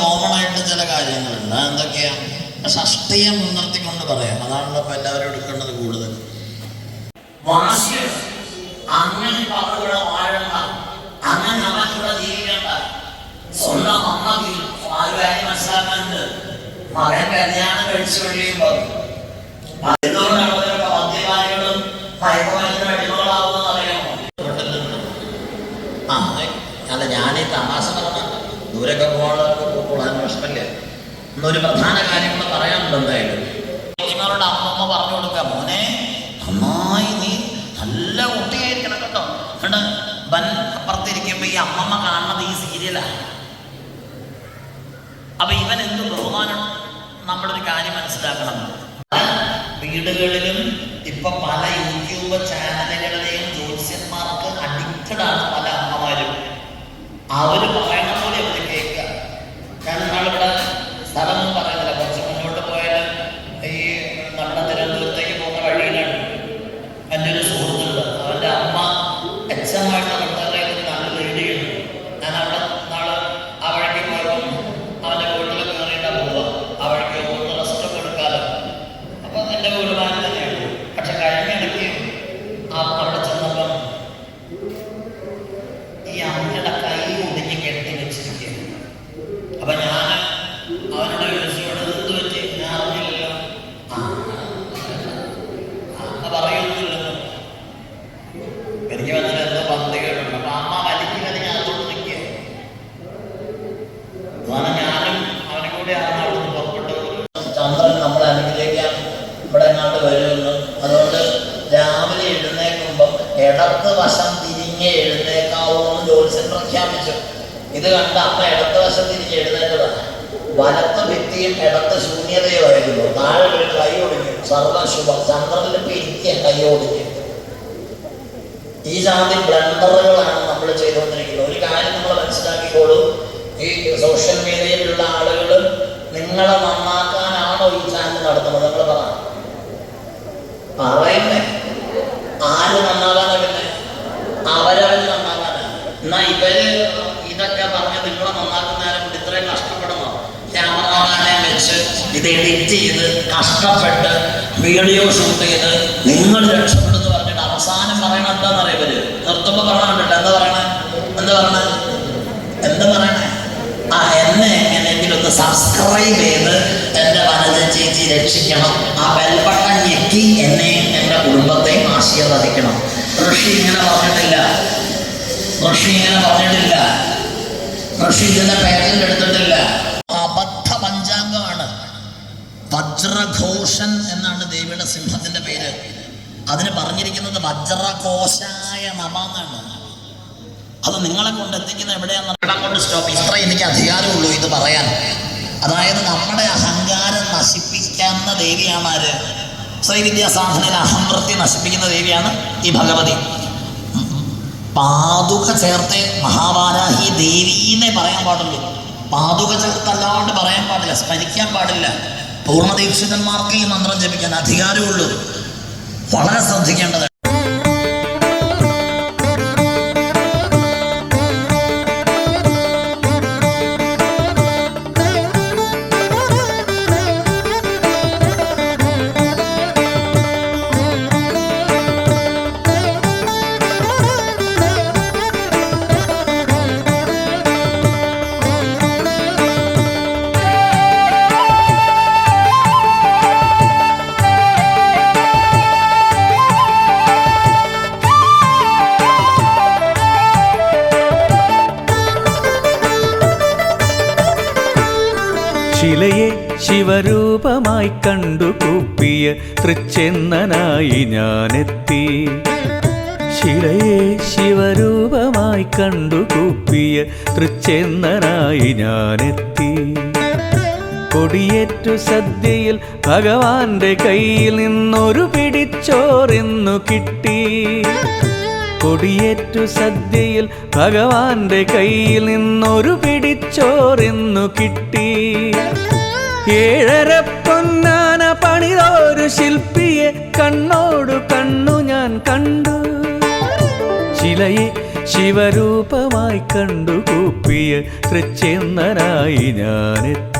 Common ആയിട്ട് ചില കാര്യങ്ങളുണ്ട്. എന്തൊക്കെയാ? ഷഷ്ടിയെ മുൻനിർത്തിക്കൊണ്ട് പറയാം. അതാണല്ലോ ഇപ്പൊ എല്ലാവരും എടുക്കേണ്ടത് കൂടുതൽ. അങ്ങനെ അവിടെ വാഴണ്ട, അങ്ങനെ അവരുടെ ജീവിക്കണ്ട. സ്വന്തം അമ്മക്ക് ആരും കാര്യം മനസ്സിലാക്കാനുണ്ട്. മകൻ കല്യാണം കഴിച്ചു കഴിയുമ്പോൾ എന്തുകൊണ്ടാണ് മദ്യപാനികളും മയക്കുമരുന്നിന് അടിമകളാവുമെന്ന് അറിയാമോ? അല്ല, ഞാൻ ഈ തമാശ പറഞ്ഞ ദൂരൊക്കെ പോകാൻ പ്രശ്നമില്ല. എന്നൊരു പ്രധാന കാര്യങ്ങൾ പറയാനുണ്ട്. എന്തായാലും നിങ്ങളുടെ അമ്മമ്മ പറഞ്ഞു കൊടുക്കുക, മോനെ നന്നായി നീ നല്ല കുട്ടിയായിരിക്കണം കേട്ടോ. കണ്ട് ബൻ അപ്പുറത്തിരിക്കുമ്പോ ഈ അമ്മമ്മ കാണുന്നത് ഈ സീരിയലാണ്. അപ്പൊ ഇവൻ എന്ത് ബഹുമാനം. നമ്മളൊരു കാര്യം മനസ്സിലാക്കണം, വീടുകളിലും ഇപ്പൊ പല യൂട്യൂബ് ചാനലുകളിലെയും ജ്യോത്സ്യന്മാർക്ക് അഡിക്റ്റഡ് ആണ് പല അമ്മമാരും. അവര് പറയണ പോലെ അവര് കേൾക്കുക. കാരണം നമ്മളിവിടെ സ്ഥലമൊന്നും പറയുന്നില്ല, കുറച്ച് മുന്നോട്ട് പോയാൽ ഈ നമ്മുടെ തിരുവനന്തപുരത്തേക്ക് പോകുന്ന വഴിയിലാണ് എൻ്റെ ഒരു സുഹൃത്തുണ്ട്. അവൻ്റെ അമ്മ എച്ചമായിട്ട് ഭർത്താവിലേക്ക് നല്ല ലേഡിയുണ്ട്. ഞാൻ അവിടെ നാളെ ആ വഴിക്ക് പോയപ്പോൾ അവൻ്റെ വീട്ടിൽ കയറിയിട്ടാണ് പോവുക. ആ വഴിക്ക് പോകുന്ന റെസ്റ്റൊക്കെ എടുക്കാലോ. അപ്പം എൻ്റെ വീട് മാറി തന്നെയുള്ളൂ. പക്ഷെ കഴിഞ്ഞ ഇടയ്ക്ക് അവിടെ ചെന്നപ്പം ഈ അമ്മയുടെ കൈ ഒടിഞ്ഞ് കെട്ടി വെച്ചിരിക്കുക. അപ്പൊ ഞാൻ അവനോട് ചോദിച്ചോട് എന്ത് പറ്റി? ഞാൻ അറിഞ്ഞില്ലല്ലോ. അമ്മ പറയുന്നില്ലല്ലോ. എനിക്ക് വന്നിട്ട് എന്തോ പന്തി കേട്ടുണ്ട്. അപ്പൊ അമ്മ വലിക്ക് അതിനകത്തോട്ട് നിൽക്കുക. കാരണം ഞാനും അവനെ കൂടി ആണ് അവിടുന്ന് പുറപ്പെട്ടു. ചന്ദ്രൻ നമ്മളെ അനുഗ്രഹിക്കാൻ ഇവിടെ എങ്ങാണ്ട് വരുമെന്ന്. അതുകൊണ്ട് രാവിലെ എഴുന്നേൽക്കുമ്പോൾ ഇടത്ത് വശം തിരിഞ്ഞ് എഴുന്നേക്കാവൂ എന്ന് ജ്യോത്സ്യൻ പ്രഖ്യാപിച്ചു. ഇത് കണ്ട അമ്മ ഇടത്ത് വശം തിരിഞ്ഞ് എഴുന്നേറ്റതാണ്. വലത്ത് ഭിത്തിയും ഇടത്ത് ശൂന്യതയുമായിരുന്നു. താഴെ വീട് കൈ ഒടിഞ്ഞു. സർവശുഭം. ചന്ദ്രനിൽ ഇപ്പൊ ഇരിക്കുക കൈ ഒടിഞ്ഞു. ഈ ജാതി ബ്ലണ്ടറുകളാണ് നമ്മൾ ചെയ്തുകൊണ്ടിരിക്കുന്നത്. ഒരു കാര്യം നമ്മൾ മനസ്സിലാക്കിക്കോളൂ, ഈ സോഷ്യൽ മീഡിയയിലുള്ള ആളുകൾ നിങ്ങളെ നന്നാക്കാനാണോ ഈ ചാനൽ നടത്തുന്നത്? നിങ്ങൾ പറയുന്നേ ആര് നന്നാകാനാകുന്നേ? അവരവര് നന്നാകാനാണ്. എന്നാ ഇവര് ഇതൊക്കെ പറഞ്ഞ് നിങ്ങളെ നന്നാക്കുന്നതിനെ കൊണ്ട് ഇത്രയും കഷ്ടപ്പെടണോ? ക്യാമറമാനെ വെച്ച് ഇത് എഡിറ്റ് ചെയ്ത് കഷ്ടപ്പെട്ട് വീഡിയോ ഷൂട്ട് ചെയ്ത് നിങ്ങൾ രക്ഷപ്പെടുന്നു പറഞ്ഞിട്ട് അവസാനം പറയണ എന്താണെന്നറിയ ഇവര് നിർത്തുമ്പോ പറയണുണ്ടല്ലോ. എന്താ പറയണേ? എന്നെ എങ്ങനെയെങ്കിലും ഒന്ന് സബ്സ്ക്രൈബ് ചെയ്ത് എൻ്റെ വനജ ചേച്ചി രക്ഷിക്കണം. ആ ബെൽബട്ടൺ ഞെക്കി എന്നെ എൻ്റെ കുടുംബത്തെ ആശീർവദിക്കണം. ഋഷി ഇങ്ങനെ പറഞ്ഞിട്ടില്ല. ഋഷി ഇതിന്റെ പേറ്റന്റ് എടുത്തിട്ടില്ല. അബദ്ധ പഞ്ചാംഗമാണ്. വജ്രഘോഷൻ എന്നാണ് ദേവിയുടെ സിംഹത്തിന്റെ പേര്. അതിന് പറഞ്ഞിരിക്കുന്നത് വജ്രകോശായ നമ എന്നാണ്. അത് നിങ്ങളെ കൊണ്ട് എത്തിക്കുന്ന എവിടെയാണെന്ന് കൊണ്ട് സ്റ്റോപ്പ്. ഇത്ര എനിക്ക് അധികാരമുള്ളൂ ഇത് പറയാൻ. അതായത് നമ്മുടെ അഹങ്കാരം നശിപ്പിക്കുന്ന ദേവിയാണ് ആര്? ശ്രീവിദ്യാസാധനയിൽ അഹംവൃത്തി നശിപ്പിക്കുന്ന ദേവിയാണ് ഈ ഭഗവതി. പാതുക ചേർത്ത് മഹാവാരാഹി ദേവീന്നേ പറയാൻ പാടുള്ളൂ. പാതുക ചേർത്തല്ലാണ്ട് പറയാൻ പാടില്ല, സ്മരിക്കാൻ പാടില്ല. പൂർണ്ണദീക്ഷിതന്മാർക്ക് ഈ മന്ത്രം ജപിക്കാൻ അധികാരമുള്ളൂ. വളരെ ശ്രദ്ധിക്കേണ്ടത്. ശിലയെ ശിവരൂപമായി കണ്ടു കൂപ്പിയ തൃച്ചെന്നനായി ഞാനെത്തി. ശിലയെ ശിവരൂപമായി കണ്ടു കൂപ്പിയ തൃച്ചെന്നനായി ഞാനെത്തി. കൊടിയേറ്റു സദ്യയിൽ ഭഗവാന്റെ കയ്യിൽ നിന്നൊരു പിടിച്ചോറിന്നു കിട്ടി. കൊടിയേറ്റു സദ്യയിൽ ഭഗവാന്റെ കയ്യിൽ നിന്നൊരു പിടിച്ചോറിന്നു കിട്ടി. 7.5 പൊന്നാന പണിതൊരു ശില്പിയെ കണ്ണോടു കണ്ണു ഞാൻ കണ്ടു. ശിലയെ ശിവരൂപമായി കണ്ടു കൂപ്പിയ തൃച്ചെന്നനായി ഞാനെത്തി.